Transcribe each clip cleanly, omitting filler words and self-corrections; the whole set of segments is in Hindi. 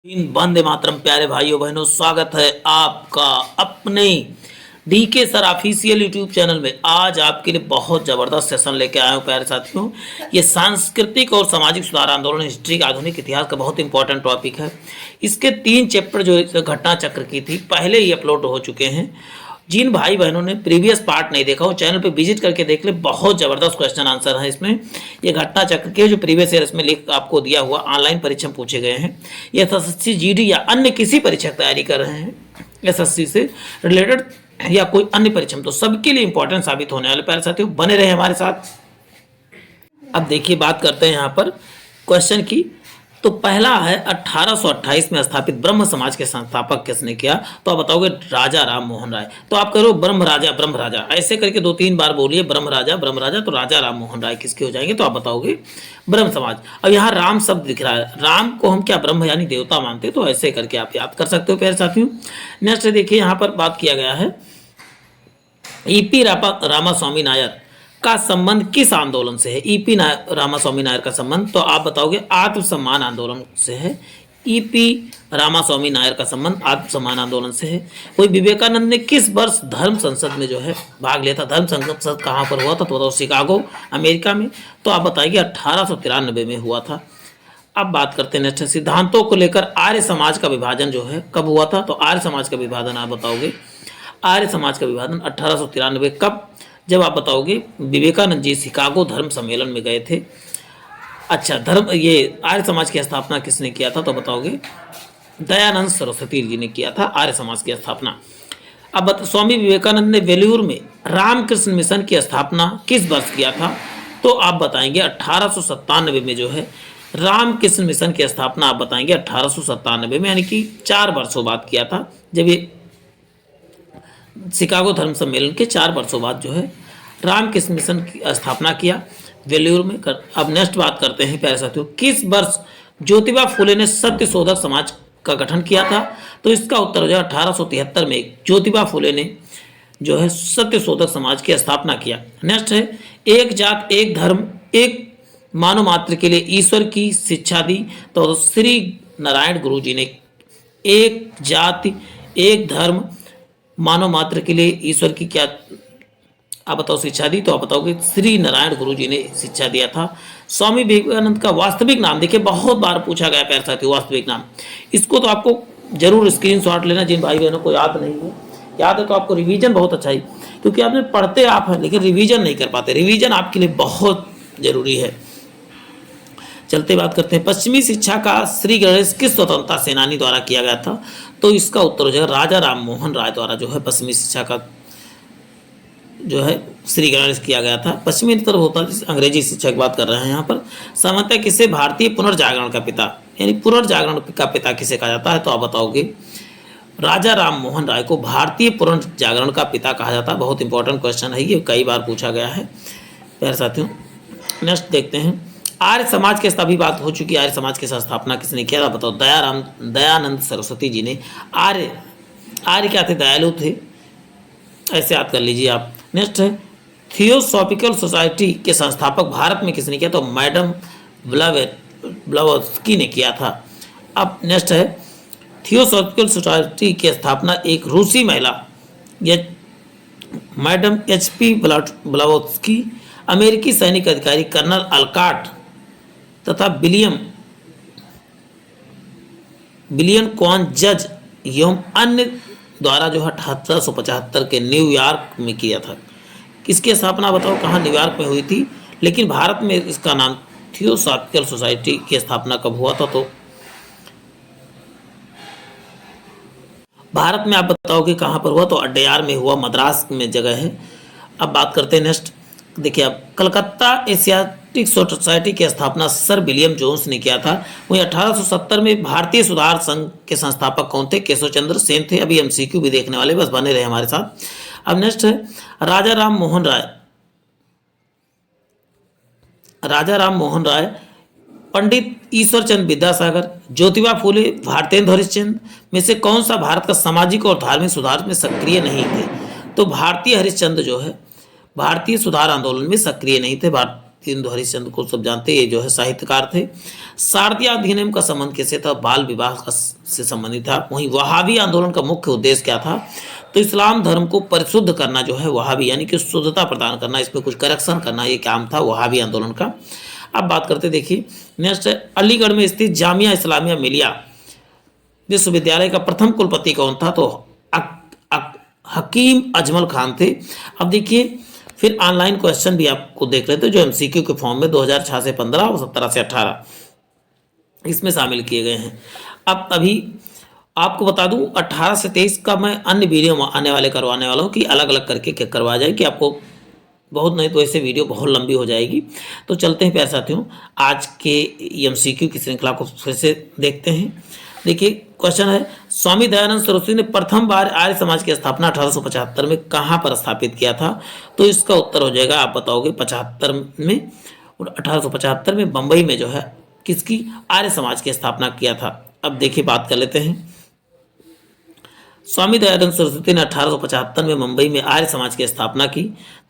वंदे मातरम। प्यारे भाइयों बहनों, स्वागत है आपका अपने DK sir official YouTube channel में। आज आपके लिए बहुत ज़बरदस्त सेशन लेके आया हूँ प्यारे साथियों। ये सांस्कृतिक और सामाजिक सुधार आंदोलन, हिस्ट्री का आधुनिक इतिहास का बहुत इंपॉर्टेंट टॉपिक है। इसके 3 चैप्टर जो घटना चक्र की थी पहले ही अपलोड हो चुके हैं। जिन भाई बहनों ने प्रीवियस पार्ट नहीं देखा वो चैनल पे विजिट करके देख ले। बहुत ज़बरदस्त क्वेश्चन आंसर है इसमें। ये घटना चक्र के जो प्रीवियस ईयर इसमें लिख आपको दिया हुआ ऑनलाइन परीक्षा पूछे गए हैं। ये एसएससी जीडी या अन्य किसी परीक्षा की तैयारी कर रहे हैं, एसएससी से रिलेटेड या कोई अन्य परीक्षा, तो सबके लिए इंपॉर्टेंट साबित होने वाले। प्यारे साथियों बने रहे हमारे साथ। अब देखिए, बात करते हैं यहाँ पर क्वेश्चन की। तो पहला है 1828 में स्थापित ब्रह्म समाज के संस्थापक किसने किया? तो आप बताओगे राजा राम मोहन राय। तो आप करो ब्रह्म राजा ऐसे करके 2-3 बार बोलिए ब्रह्म राजा, तो राजा राम मोहन राय किसके हो जाएंगे? तो आप बताओगे ब्रह्म समाज। अब यहाँ राम शब्द दिख रहा है, राम को हम क्या ब्रह्म यानी देवता मानते हैं, तो ऐसे करके आप याद कर सकते हो प्यारे साथियों। नेक्स्ट देखिए, यहाँ पर बात किया गया है ईपी रामास्वामी नायर का संबंध किस आंदोलन से है? ईपी रामास्वामी नायर का संबंध, तो आप बताओगे आत्मसम्मान आंदोलन से है। ईपी रामास्वामी नायर का संबंध आत्मसम्मान आंदोलन से है। कोई विवेकानंद ने किस वर्ष धर्म संसद में जो है भाग लिया था? धर्म संसद कहाँ पर हुआ था? तो बताओ शिकागो अमेरिका में। तो आप बताइए 1893 में हुआ था। अब बात करते हैं नेक्स्ट, सिद्धांतों को लेकर आर्य समाज का विभाजन जो है कब हुआ था? तो आर्य समाज का विभाजन आप बताओगे, आर्य समाज का विभाजन 1893 कब? जब आप बताओगे विवेकानंद जी शिकागो धर्म सम्मेलन में गए थे। अच्छा, ये आर्य समाज की स्थापना किसने किया था? तो बताओगे दयानंद सरस्वती जी ने किया था आर्य समाज की स्थापना। अब स्वामी विवेकानंद ने वेलूर में रामकृष्ण मिशन की स्थापना किस वर्ष किया था? तो आप बताएंगे 1897 में जो है रामकृष्ण मिशन की स्थापना आप बताएंगे 1897 में, यानी कि 4 वर्षों बाद किया था। जब ये शिकागो धर्म सम्मेलन के 4 वर्षों बाद जो है रामकृष्ण मिशन की स्थापना किया वेल्यूर में कर। अब नेक्स्ट बात करते हैं प्यारे साथियों, किस वर्ष ज्योतिबा फुले ने सत्य शोधक समाज का गठन किया था? तो इसका उत्तर हो जाए 1873 में ज्योतिबा फुले ने जो है सत्य शोधक समाज की स्थापना किया। नेक्स्ट है एक जात एक धर्म एक मानव मात्र के लिए ईश्वर की शिक्षा दी। तो श्री नारायण गुरु जी ने एक जाति एक धर्म मानव मात्र के लिए ईश्वर की क्या आप बताओ शिक्षा दी? तो आप बताओगे श्री नारायण गुरु जी ने शिक्षा दिया था। स्वामी विवेकानंद का वास्तविक नाम देखिए, बहुत बार पूछा गया प्यारे साथियों वास्तविक नाम। इसको तो आपको जरूर स्क्रीनशॉट लेना, जिन भाई बहनों को याद नहीं है। याद है तो आपको रिवीजन बहुत अच्छा है, क्योंकि आपने पढ़ते आप हैं लेकिन रिवीजन नहीं कर पाते। रिवीजन आपके लिए बहुत जरूरी है। चलते बात करते हैं, पश्चिमी शिक्षा का श्री गणेश किस स्वतंत्रता सेनानी द्वारा किया गया था? तो इसका उत्तर हो जाएगा राजा राम मोहन राय द्वारा जो है पश्चिमी शिक्षा का जो है श्री गणेश किया गया था। पश्चिमी तरफ होता है, अंग्रेजी शिक्षा की बात कर रहे हैं यहाँ पर। सामान्यतः किसे भारतीय पुनर्जागरण का पिता यानी पुनर्जागरण का पिता किसे कहा जाता है? तो आप बताओगे राजा राम मोहन राय को भारतीय पुनर्जागरण का पिता कहा जाता है। बहुत इंपॉर्टेंट क्वेश्चन है, ये कई बार पूछा गया है प्यारे साथियों। नेक्स्ट देखते हैं, आर्य समाज के सभी बात हो चुकी है। आर्य समाज की स्थापना किसने किया था? बताओ दयानंद सरस्वती जी ने। आर्य क्या थे? दयालु थे, ऐसे याद कर लीजिए आप। नेक्स्ट है थियोसॉफिकल सोसाइटी के संस्थापक भारत में किसने किया? तो मैडम ब्लावत्स्की ने किया था। अब नेक्स्ट है थियोसॉफिकल सोसाइटी की स्थापना एक रूसी महिला मैडम HP ब्लावत्स्की, अमेरिकी सैनिक अधिकारी कर्नल अल्काट तथा बिलियन कॉन जज एवं अन्य द्वारा जो 1875 के न्यूयॉर्क में किया था। किसकी स्थापना बताओ कहाँ? न्यूयॉर्क में हुई थी, लेकिन भारत में इसका नाम थियोसॉफिकल सोसाइटी की स्थापना कब हुआ था? तो भारत में आप बताओगे कहाँ पर हुआ? तो अड्डयार में हुआ, मद्रास में जगह है। अब बात करते हैं नेक्स्ट, देखिए अब कलकत्ता एशियाटिक सोसाइटी की स्थापना सर विलियम जोन्स ने किया था। वहीं 1870 में भारतीय सुधार संघ के संस्थापक कौन थे? केशव चंद्र सेन थे। अभी MCQ भी देखने वाले, बस बने रहे हमारे साथ। अब नेक्स्ट है राजा राम मोहन राय, पंडित ईश्वरचंद विद्यासागर, ज्योतिबा फुले, भारतेंदु हरिश्चंद्र में से कौन सा भारत का सामाजिक और धार्मिक सुधार में सक्रिय नहीं थे? तो भारतीय हरिश्चंद्र जो है भारतीय सुधार आंदोलन में सक्रिय नहीं थे। दीनदयाल हरिश्चंद्र को सब जानते हैं, ये जो है साहित्यकार थे। शारदीय अधिनियम का संबंध कैसे था? बाल विवाह से संबंधित था। वहीं वहाबी आंदोलन का मुख्य उद्देश्य क्या था? तो इस्लाम धर्म को परिशुद्ध करना जो है वहाबी, यानी कि शुद्धता प्रदान करना, इसमें कुछ करेक्शन करना, ये काम था वहाबी आंदोलन का। अब बात करते देखिए नेक्स्ट है, अलीगढ़ में स्थित जामिया इस्लामिया मिलिया विश्वविद्यालय का प्रथम कुलपति कौन था? तो हकीम अजमल खान थे। अब देखिए फिर ऑनलाइन क्वेश्चन भी आपको देख लेते हैं जो एमसीक्यू के फॉर्म में 2006 से 15 और 17 से 18 इसमें शामिल किए गए हैं। अब अभी आपको बता दूं 18 से 23 का मैं अन्य वीडियो आने वाले करवाने वाला हूं कि अलग अलग करके क्या करवा जाए, कि आपको बहुत नहीं तो ऐसे वीडियो बहुत लंबी हो जाएगी। तो चलते हैं प्यारे साथियों, आज के एमसीक्यू की श्रृंखला को फिर से देखते हैं। देखिए क्वेश्चन है, स्वामी दयानंद सरस्वती ने प्रथम बार आर्य समाज की स्थापना 1875 में कहाँ पर स्थापित किया था? तो इसका उत्तर हो जाएगा, आप बताओगे 75 में, और 1875 में बंबई में जो है किसकी? आर्य समाज की स्थापना किया था। अब देखिए बात कर लेते हैं, स्वामी दयानंद सरस्वती ने 1875 में मुंबई में आर्य समाज की स्थापना की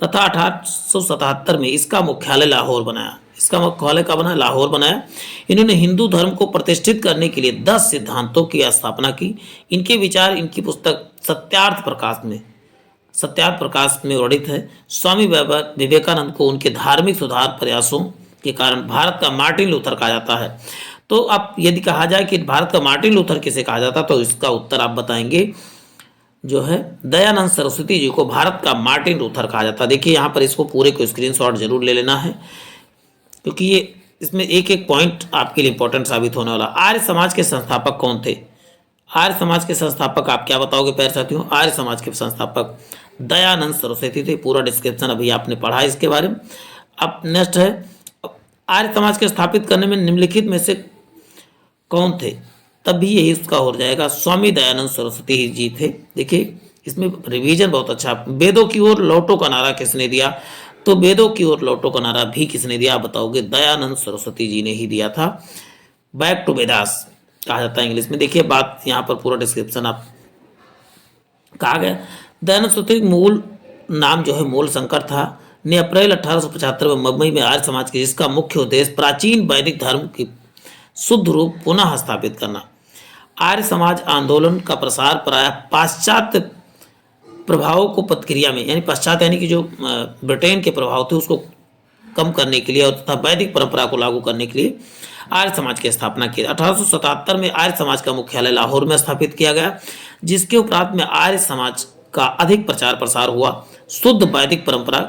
तथा 1877 में इसका मुख्यालय लाहौर बनाया। इसका मुख्यालय कहाँ बनाया? लाहौर बनाया। इन्होंने हिंदू धर्म को प्रतिष्ठित करने के लिए 10 सिद्धांतों की स्थापना की। इनके विचार इनकी पुस्तक सत्यार्थ प्रकाश में वर्णित है। स्वामी विवेकानंद को उनके धार्मिक सुधार प्रयासों के कारण भारत का मार्टिन लूथर कहा जाता है। तो अब यदि कहा जाए कि भारत का मार्टिन लूथर किसे कहा जाता, तो इसका उत्तर आप बताएंगे जो है दयानंद सरस्वती जी को भारत का मार्टिन लूथर कहा जाता है। देखिए यहाँ पर इसको पूरे को स्क्रीनशॉट जरूर ले लेना है, क्योंकि ये इसमें एक एक पॉइंट आपके लिए इंपॉर्टेंट साबित होने वाला। आर्य समाज के संस्थापक कौन थे? आर्य समाज के संस्थापक आप क्या बताओगे प्यारे साथियों? आर्य समाज के संस्थापक दयानंद सरस्वती थे। पूरा डिस्क्रिप्शन अभी आपने पढ़ा है इसके बारे में। अब नेक्स्ट है, आर्य समाज के स्थापित करने में निम्नलिखित में से कौन थे? तब भी यही उसका हो जाएगा, स्वामी दयानंद सरस्वती जी थे। देखिए इसमें रिवीजन बहुत अच्छा। वेदों की ओर लौटो का नारा किसने दिया? तो वेदों की ओर लौटो का नारा भी किसने दिया? आप बताओगे दयानंद सरस्वती जी ने ही दिया था। बैक टू वेदास कहा जाता है इंग्लिश में। देखिए बात यहाँ पर पूरा डिस्क्रिप्शन आप कहा गया। दयानंद सरस्वती मूल नाम जो है मूल शंकर था, ने अप्रैल 1875 में मुंबई में आर्य समाज के, जिसका मुख्य उद्देश्य प्राचीन वैदिक धर्म की शुद्ध रूप पुनः स्थापित करना। आर्य समाज आंदोलन का प्रसार प्रायः पाश्चात्य प्रभावों को प्रतिक्रिया में, यानी पश्चात यानी कि जो ब्रिटेन के प्रभाव थे उसको कम करने के लिए और तथा वैदिक परंपरा को लागू करने के लिए आर्य समाज की स्थापना की। 1877 में आर्य समाज का मुख्यालय लाहौर में स्थापित किया गया, जिसके उपरांत में आर्य समाज का अधिक प्रचार प्रसार हुआ। शुद्ध वैदिक परंपरा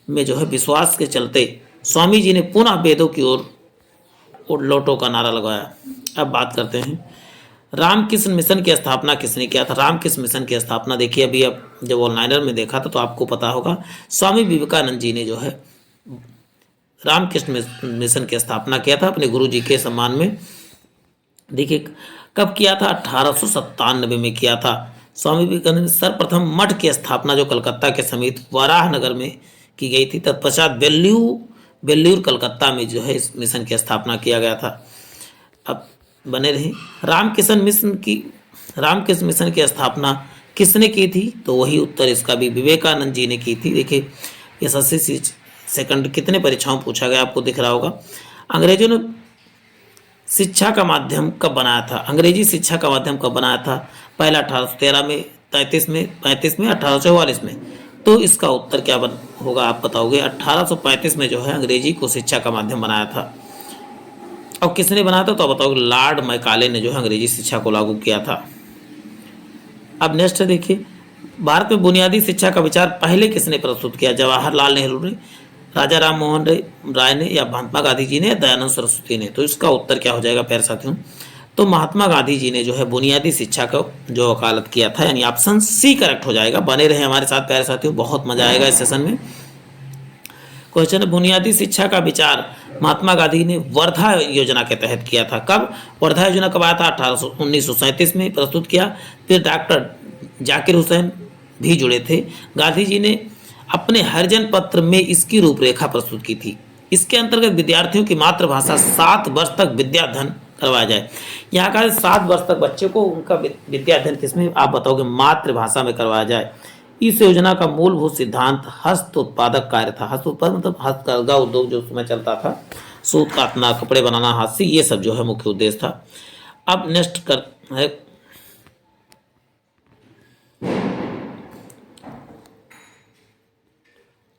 में जो है विश्वास के चलते स्वामी जी ने पुनः वेदों की ओर लौटो का नारा लगाया। अब बात करते हैं रामकृष्ण मिशन की स्थापना किसने किया था? रामकृष्ण मिशन की स्थापना देखिए अभी अब जब ऑनलाइनर में देखा था तो आपको पता होगा, स्वामी विवेकानंद जी ने जो है रामकृष्ण मिशन की स्थापना किया था अपने गुरु जी के सम्मान में। देखिए कब किया था? 1897 में किया था। स्वामी विवेकानंद ने सर्वप्रथम मठ की स्थापना जो कलकत्ता के समीप वराहनगर में की गई थी, तत्पश्चात बेल्लूर कलकत्ता में जो है इस मिशन की स्थापना किया गया था। अब बने रहे। रामकृष्ण मिशन की स्थापना किसने की थी? तो वही उत्तर इसका भी विवेकानंद जी ने की थी। देखिए SSC सेकंड कितने परीक्षाओं पूछा गया आपको दिख रहा होगा। अंग्रेजों ने शिक्षा का माध्यम कब बनाया था? अंग्रेजी शिक्षा का माध्यम कब बनाया था? पहला 1813 में, 33 में, 35 में, 1844 में। तो इसका उत्तर क्या होगा आप बताओगे? 1835 में जो है अंग्रेजी को शिक्षा का माध्यम बनाया था। और किसने बनाया था? तो बताओगे लॉर्ड मैकाले ने जो है अंग्रेजी शिक्षा को लागू किया था। अब नेक्स्ट देखिए, भारत में बुनियादी शिक्षा का विचार पहले किसने प्रस्तुत किया? जवाहरलाल नेहरू ने, राजा राम मोहन राय ने, या महात्मा गांधी जी ने, या दयानंद सरस्वती ने? तो इसका उत्तर क्या हो जाएगा प्यारे साथियों? तो महात्मा गांधी जी ने जो है बुनियादी शिक्षा का जो वकालत किया था, यानी ऑप्शन सी करेक्ट हो जाएगा। बने रहे हमारे साथ प्यारे साथियों, बहुत मजा आएगा इस सेशन में। क्वेश्चन है, बुनियादी शिक्षा का विचार महात्मा गांधी ने वर्धा योजना के तहत किया था। कब? वर्धा योजना कब आया था? 1937 में प्रस्तुत किया। फिर डॉक्टर जाकिर हुसैन भी जुड़े थे। गांधी जी ने अपने हरिजन पत्र में इसकी रूपरेखा प्रस्तुत की थी। इसके अंतर्गत विद्यार्थियों की मातृभाषा 7 वर्ष तक विद्याधन करवाया जाए। यहाँ का 7 वर्ष तक बच्चे को उनका विद्याधन किसमें आप बताओगे? मातृभाषा में करवाया जाए। इस योजना का मूलभूत सिद्धांत हस्त उत्पादक कार्य था। हस्त उत्पादक मतलब हस्तकरघा उद्योग जो उसमें चलता था, सूत काटना, कपड़े बनाना हाथ से, ये सब जो है मुख्य उद्देश्य था। अब नेक्स्ट कर है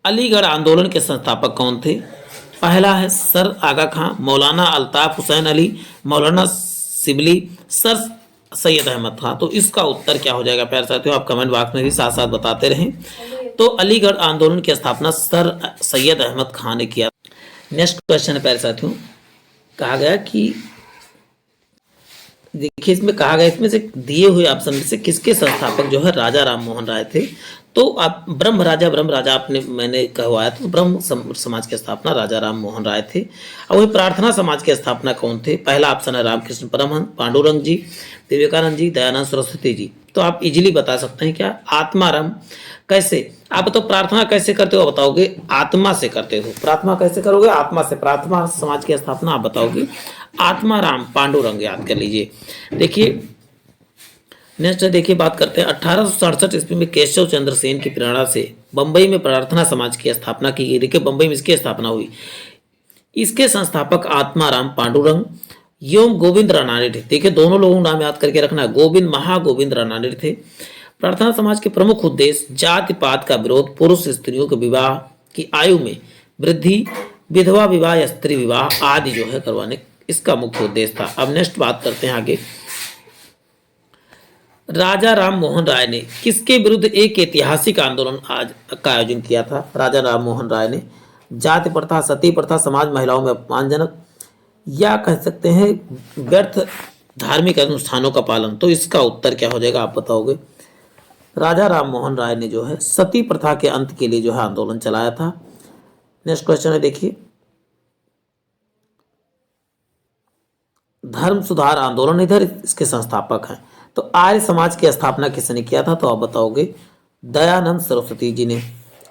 अलीगढ़ आंदोलन के संस्थापक कौन थे? पहला है सर आगा खां, मौलाना अल्ताफ हुसैन अली, मौलाना सिबली, सर सैयद अहमद खां। तो इसका उत्तर क्या हो जाएगा प्यारे साथियों? आप कमेंट बॉक्स में भी साथ साथ बताते रहें। तो अलीगढ़ आंदोलन की स्थापना सर सैयद अहमद खां ने किया। नेक्स्ट क्वेश्चन है प्यारे साथियों, कहा गया कि देखिए इसमें कहा गया, इसमें से दिए हुए ऑप्शन में से किसके संस्थापक जो है राजा राम मोहन राय थे? तो आप ब्रह्म राजा आपने मैंने कहवाया, तो ब्रह्म समाज की स्थापना राजा राम मोहन राय थे। और वही प्रार्थना समाज की स्थापना कौन थे? पहला ऑप्शन है रामकृष्ण परमहंस, पांडुरंग जी, विवेकानंद जी, दयानंद सरस्वती जी। तो आप इजीली बता सकते हैं क्या? आत्माराम। कैसे? आप तो प्रार्थना कैसे करते हो बताओगे? आत्मा से करते हो। प्रार्थना कैसे करोगे? आत्मा से। प्रार्थना समाज की स्थापना आप बताओगे आत्माराम पांडुरंग, याद कर लीजिए। देखिए नेक्स्ट देखिए बात करते हैं 1867 ईस्वी में केशव चंद्र सेन की प्रेरणा से बंबई में प्रार्थना समाज की स्थापना की गई। देखिए बंबई में इसकी स्थापना हुई। इसके संस्थापक आत्माराम पांडुरंग एवं गोविंद रानाडे थे। देखिए दोनों लोगों को नाम याद करके रखना, गोविंद महागोविंद रानाडे थे। प्रार्थना समाज के प्रमुख उद्देश्य जाति पात का विरोध, पुरुष स्त्रियों के विवाह की आयु में वृद्धि, विधवा विवाह या स्त्री विवाह आदि जो है करवाने, इसका मुख्य उद्देश्य था। अब नेक्स्ट बात करते हैं आगे, राजा राम मोहन राय ने किसके विरुद्ध एक ऐतिहासिक आंदोलन आज का आयोजन किया था? राजा राम मोहन राय ने जाति प्रथा, सती प्रथा, समाज महिलाओं में अपमानजनक या कह सकते हैं व्यर्थ धार्मिक अनुष्ठानों का पालन। तो इसका उत्तर क्या हो जाएगा आप बताओगे? राजा राम मोहन राय ने जो है सती प्रथा के अंत के लिए जो है आंदोलन चलाया था। नेक्स्ट क्वेश्चन है देखिए, धर्म सुधार आंदोलन इधर इसके संस्थापक हैं। तो आर्य समाज की स्थापना किसने किया था? तो आप बताओगे दयानंद सरस्वती जी ने।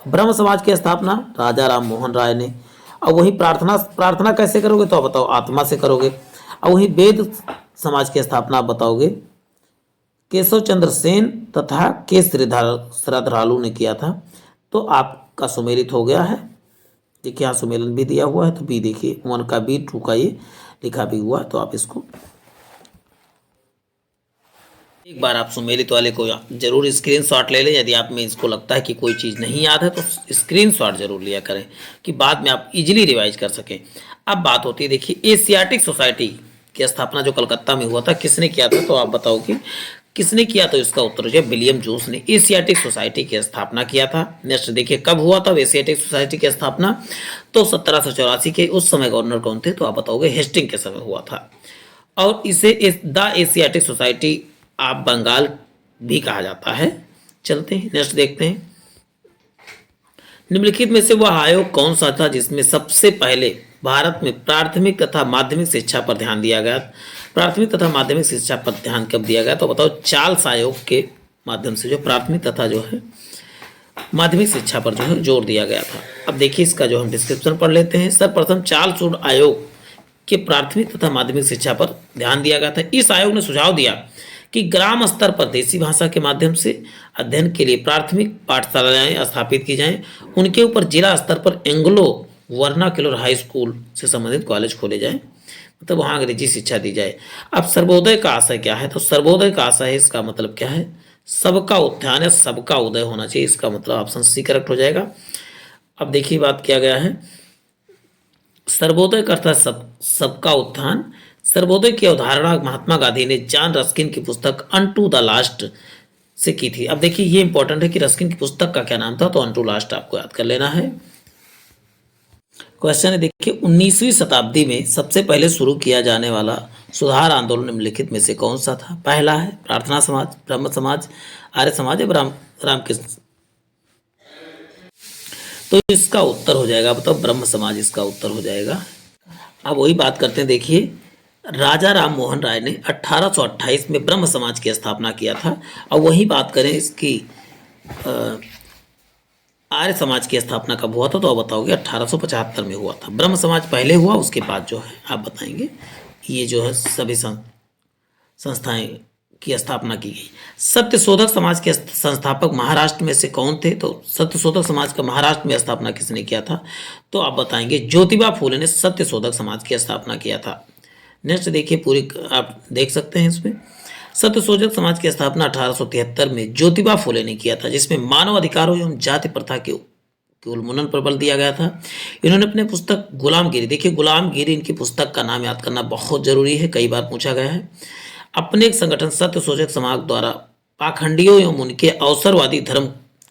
ब्रह्म समाज की स्थापना राजा राम मोहन राय ने। और वही प्रार्थना कैसे करोगे? तो आप बताओ आत्मा से करोगे। और वही वेद समाज की स्थापना आप बताओगे केशव चंद्र सेन तथा के श्रद्धालु ने किया था। तो आपका सुमेलित हो गया है। देखिए यहाँ सुमेलन भी दिया हुआ है, तो बी देखिए 1 का बी, 2 का ये लिखा भी हुआ। तो आप इसको एक बार आप सुमेलित वाले को जरूर स्क्रीनशॉट ले लें। यदि आप में इसको लगता है कि कोई चीज़ नहीं याद है तो स्क्रीनशॉट जरूर लिया करें कि बाद में आप इजीली रिवाइज कर सकें। अब बात होती है देखिए एशियाटिक सोसाइटी की स्थापना जो कलकत्ता में हुआ था, किसने किया था? तो आप बताओगे किसने किया? तो इसका उत्तर हो जाए विलियम जोन्स ने एशियाटिक सोसाइटी की स्थापना किया था। नेक्स्ट देखिए कब हुआ था एशियाटिक सोसाइटी की स्थापना? तो 1784 के। उस समय गवर्नर कौन थे? तो आप बताओगे हेस्टिंग के समय हुआ था। और इसे द एशियाटिक सोसाइटी आप बंगाल भी कहा जाता है। चलते हैं नेक्स्ट देखते हैं, निम्नलिखित में से वह आयोग कौन सा था जिसमें सबसे पहले भारत में प्राथमिक तथा माध्यमिक शिक्षा पर ध्यान दिया गया? प्राथमिक तथा माध्यमिक शिक्षा पर ध्यान कब दिया गया? तो बताओ चार्ल्स आयोग के माध्यम से जो प्राथमिक तथा जो है माध्यमिक शिक्षा पर जो है जोर दिया गया था। अब देखिए इसका जो हम डिस्क्रिप्शन पढ़ लेते हैं। सर्वप्रथम चार्ल्स वुड आयोग के प्राथमिक तथा माध्यमिक शिक्षा पर ध्यान दिया गया था। इस आयोग ने सुझाव दिया कि ग्राम स्तर पर देसी भाषा के माध्यम से अध्ययन के लिए प्राथमिक पाठशालाएं स्थापित की जाएं। उनके ऊपर जिला स्तर पर एंग्लो वर्नाक्युलर हाई स्कूल से संबंधित कॉलेज खोले जाएं, मतलब वहाँ अंग्रेजी शिक्षा दी जाए। अब सर्वोदय का आशय क्या है? तो सर्वोदय का आशय है, इसका मतलब क्या है? सबका उत्थान या सबका उदय होना चाहिए। इसका मतलब ऑप्शन सी करेक्ट हो जाएगा। अब देखिए बात किया गया है सर्वोदय का अर्थ सबका उत्थान। सर्वोदय की अवधारणा महात्मा गांधी ने जॉन रस्किन की पुस्तक अनटू द लास्ट से की थी। अब देखिए ये इंपॉर्टेंट है कि रस्किन की पुस्तक का क्या नाम था? तो अनटू लास्ट आपको याद कर लेना है। क्वेश्चन है देखिए 19वीं शताब्दी में सबसे पहले शुरू किया जाने वाला सुधार आंदोलन निम्नलिखित में से कौन सा था? पहला है प्रार्थना समाज, ब्रह्म समाज, आर्य समाज या रामकृष्ण। तो इसका उत्तर हो जाएगा बताओ ब्रह्म समाज, इसका उत्तर हो जाएगा। अब वही बात करते हैं देखिए राजा राम मोहन राय ने 1828 में ब्रह्म समाज की स्थापना किया था। और वही बात करें इसकी आर्य समाज की स्थापना कब हुआ था? तो आप बताओगे 1875 में हुआ था। ब्रह्म समाज पहले हुआ, उसके बाद जो है आप बताएंगे ये जो है सभी संस्थाएं की स्थापना की गई। सत्यशोधक समाज के संस्थापक महाराष्ट्र में से कौन थे? तो सत्यशोधक समाज का महाराष्ट्र में स्थापना किसने किया था? तो आप बताएंगे ज्योतिबा फूले ने सत्यशोधक समाज की स्थापना किया था। नेक्स्ट देखिए, पूरी आप देख सकते हैं इसमें। सत्यशोधक समाज की स्थापना 1873 में ज्योतिबा फूले ने किया था, जिसमें मानव अधिकारों एवं जाति प्रथा के उन्मूलन पर बल दिया गया था। इन्होंने अपने पुस्तक गुलामगिरी, देखिए गुलामगिरी इनकी पुस्तक का नाम याद करना बहुत जरूरी है, कई बार पूछा गया है। अपने एक संगठन सत्यशोधक समाज द्वारा पाखंडियों एवं उनके अवसरवादी धर्म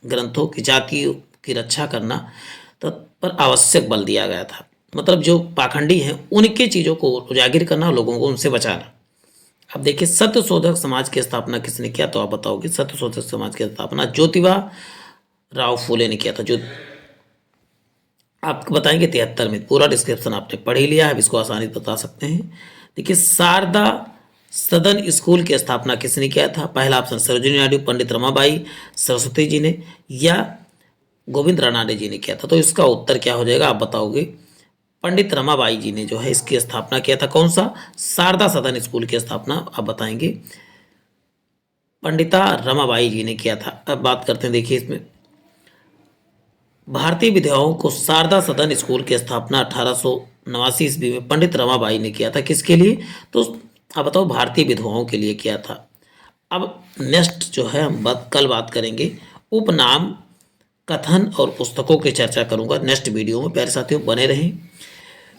ग्रंथों की जातियों की रक्षा करना पर आवश्यक बल दिया गया था। मतलब जो पाखंडी हैं उनके चीज़ों को उजागर करना, लोगों को उनसे बचाना। अब देखिए सत्यशोधक समाज की स्थापना किसने किया? तो आप बताओगे सत्यशोधक समाज की स्थापना ज्योतिबा राव फूले ने किया था। जो आपको बताएंगे 73 में। पूरा डिस्क्रिप्शन आपने पढ़ ही लिया है, अब इसको आसानी से बता सकते हैं। देखिए शारदा सदन स्कूल की स्थापना किसने किया था? पहला ऑप्शन सरोजिनी नायडू, पंडित रमाबाई सरस्वती जी ने, या गोविंद रानाडे जी ने किया था। तो इसका उत्तर क्या हो जाएगा? आप बताओगे पंडित रमाबाई जी ने जो है इसकी स्थापना किया था। कौन सा? शारदा सदन स्कूल की स्थापना आप बताएंगे पंडिता रमाबाई जी ने किया था। अब बात करते हैं, देखिए इसमें भारतीय विधवाओं को शारदा सदन स्कूल की स्थापना 1889 ईस्वी में पंडित रमाबाई ने किया था। किसके लिए? तो अब बताओ भारतीय विधवाओं के लिए किया था। अब नेक्स्ट जो है हम कल बात करेंगे उपनाम, कथन और पुस्तकों की चर्चा करूंगा नेक्स्ट वीडियो में। प्यारे साथियों बने रहें,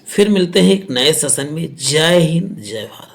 फिर मिलते हैं एक नए सेशन में। जय हिंद, जय भारत।